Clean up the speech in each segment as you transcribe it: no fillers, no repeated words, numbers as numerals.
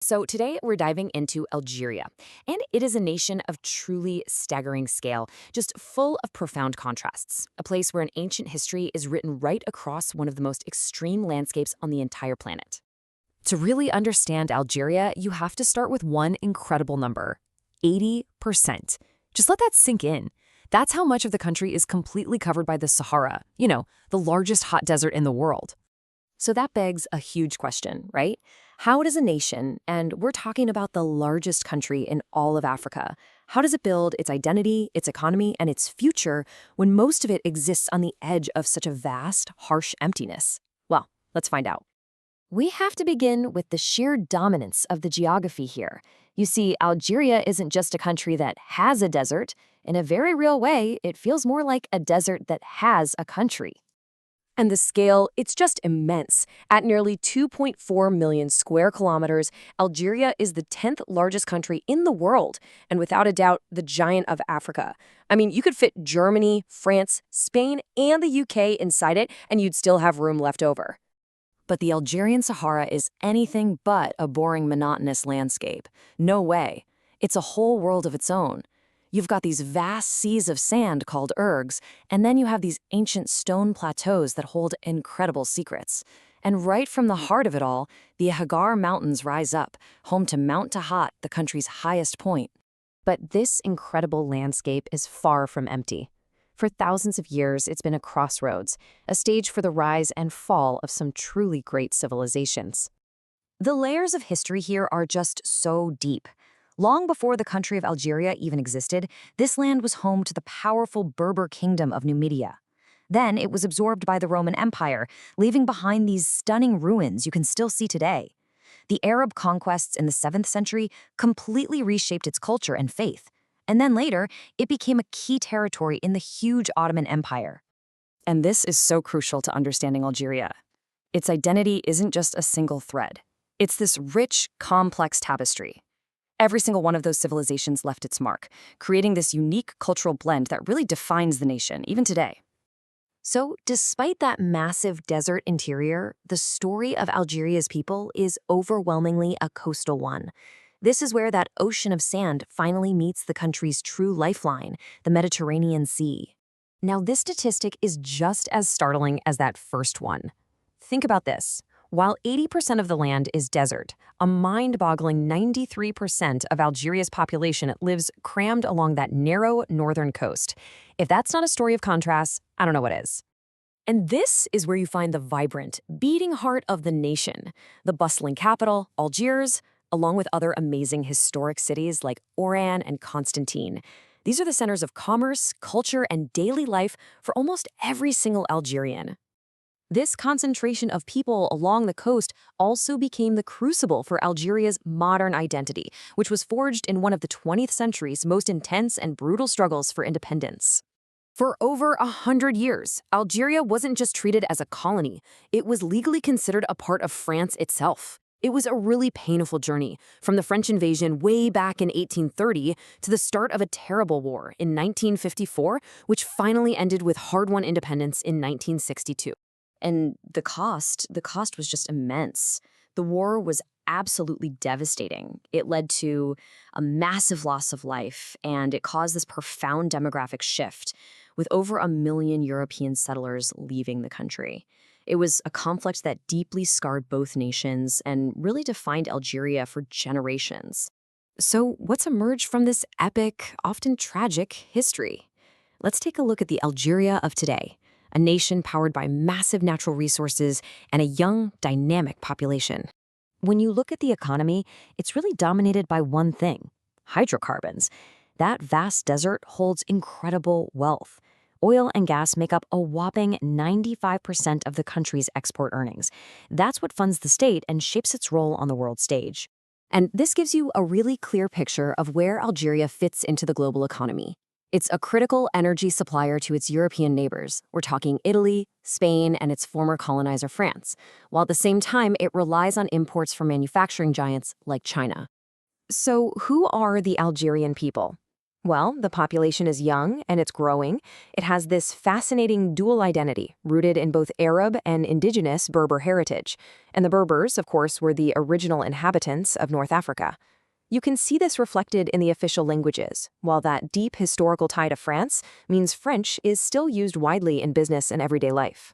So, today we're diving into Algeria, and it is a nation of truly staggering scale, just full of profound contrasts. A place where an ancient history is written right across one of the most extreme landscapes on the entire planet. To really understand Algeria, you have to start with one incredible number: 80%. Just let that sink in. That's how much of the country is completely covered by the Sahara, the largest hot desert in the world. So that begs a huge question, right? How does a nation, and we're talking about the largest country in all of Africa, how does it build its identity, its economy, and its future when most of it exists on the edge of such a vast, harsh emptiness? Well, let's find out. We have to begin with the sheer dominance of the geography here. You see, Algeria isn't just a country that has a desert. In a very real way, it feels more like a desert that has a country. And the scale, it's just immense. At nearly 2.4 million square kilometers, Algeria is the 10th largest country in the world, and without a doubt, the giant of Africa. I mean, you could fit Germany, France, Spain, and the UK inside it, and you'd still have room left over. But the Algerian Sahara is anything but a boring, monotonous landscape. No way. It's a whole world of its own. You've got these vast seas of sand called ergs, and then you have these ancient stone plateaus that hold incredible secrets. And right from the heart of it all, the Hagar Mountains rise up, home to Mount Tahat, the country's highest point. But this incredible landscape is far from empty. For thousands of years, it's been a crossroads, a stage for the rise and fall of some truly great civilizations. The layers of history here are just so deep. Long before the country of Algeria even existed, this land was home to the powerful Berber kingdom of Numidia. Then it was absorbed by the Roman Empire, leaving behind these stunning ruins you can still see today. The Arab conquests in the 7th century completely reshaped its culture and faith. And then later, it became a key territory in the huge Ottoman Empire. And this is so crucial to understanding Algeria. Its identity isn't just a single thread. It's this rich, complex tapestry. Every single one of those civilizations left its mark, creating this unique cultural blend that really defines the nation, even today. So, despite that massive desert interior, the story of Algeria's people is overwhelmingly a coastal one. This is where that ocean of sand finally meets the country's true lifeline, the Mediterranean Sea. Now, this statistic is just as startling as that first one. Think about this. While 80% of the land is desert, a mind-boggling 93% of Algeria's population lives crammed along that narrow northern coast. If that's not a story of contrast, I don't know what is. And this is where you find the vibrant, beating heart of the nation, the bustling capital, Algiers, along with other amazing historic cities like Oran and Constantine. These are the centers of commerce, culture, and daily life for almost every single Algerian. This concentration of people along the coast also became the crucible for Algeria's modern identity, which was forged in one of the 20th century's most intense and brutal struggles for independence. For over 100 years, Algeria wasn't just treated as a colony, it was legally considered a part of France itself. It was a really painful journey, from the French invasion way back in 1830 to the start of a terrible war in 1954, which finally ended with hard-won independence in 1962. And the cost was just immense. The war was absolutely devastating. It led to a massive loss of life, and it caused this profound demographic shift, with over 1 million European settlers leaving the country. It was a conflict that deeply scarred both nations and really defined Algeria for generations. So what's emerged from this epic, often tragic history? Let's take a look at the Algeria of today, a nation powered by massive natural resources and a young, dynamic population. When you look at the economy, it's really dominated by one thing: hydrocarbons. That vast desert holds incredible wealth. Oil and gas make up a whopping 95% of the country's export earnings. That's what funds the state and shapes its role on the world stage. And this gives you a really clear picture of where Algeria fits into the global economy. It's a critical energy supplier to its European neighbors. We're talking Italy, Spain, and its former colonizer France, while at the same time it relies on imports from manufacturing giants like China. So who are the Algerian people? Well, the population is young and it's growing. It has this fascinating dual identity, rooted in both Arab and indigenous Berber heritage. And the Berbers, of course, were the original inhabitants of North Africa. You can see this reflected in the official languages, while that deep historical tie to France means French is still used widely in business and everyday life.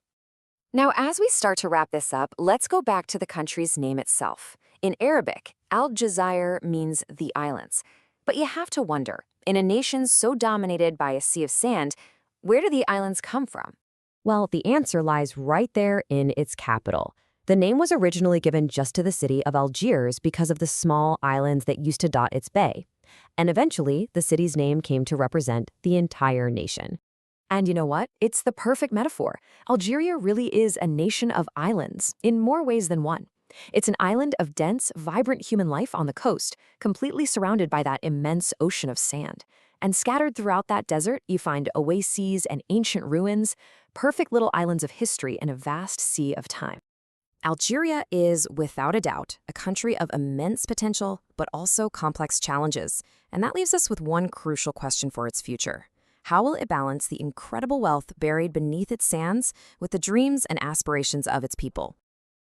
Now, as we start to wrap this up, let's go back to the country's name itself. In Arabic, Algeria means the islands. But you have to wonder, in a nation so dominated by a sea of sand, where do the islands come from? Well, the answer lies right there in its capital. The name was originally given just to the city of Algiers because of the small islands that used to dot its bay. And eventually, the city's name came to represent the entire nation. And you know what? It's the perfect metaphor. Algeria really is a nation of islands, in more ways than one. It's an island of dense, vibrant human life on the coast, completely surrounded by that immense ocean of sand. And scattered throughout that desert, you find oases and ancient ruins, perfect little islands of history in a vast sea of time. Algeria is, without a doubt, a country of immense potential, but also complex challenges. And that leaves us with one crucial question for its future. How will it balance the incredible wealth buried beneath its sands with the dreams and aspirations of its people?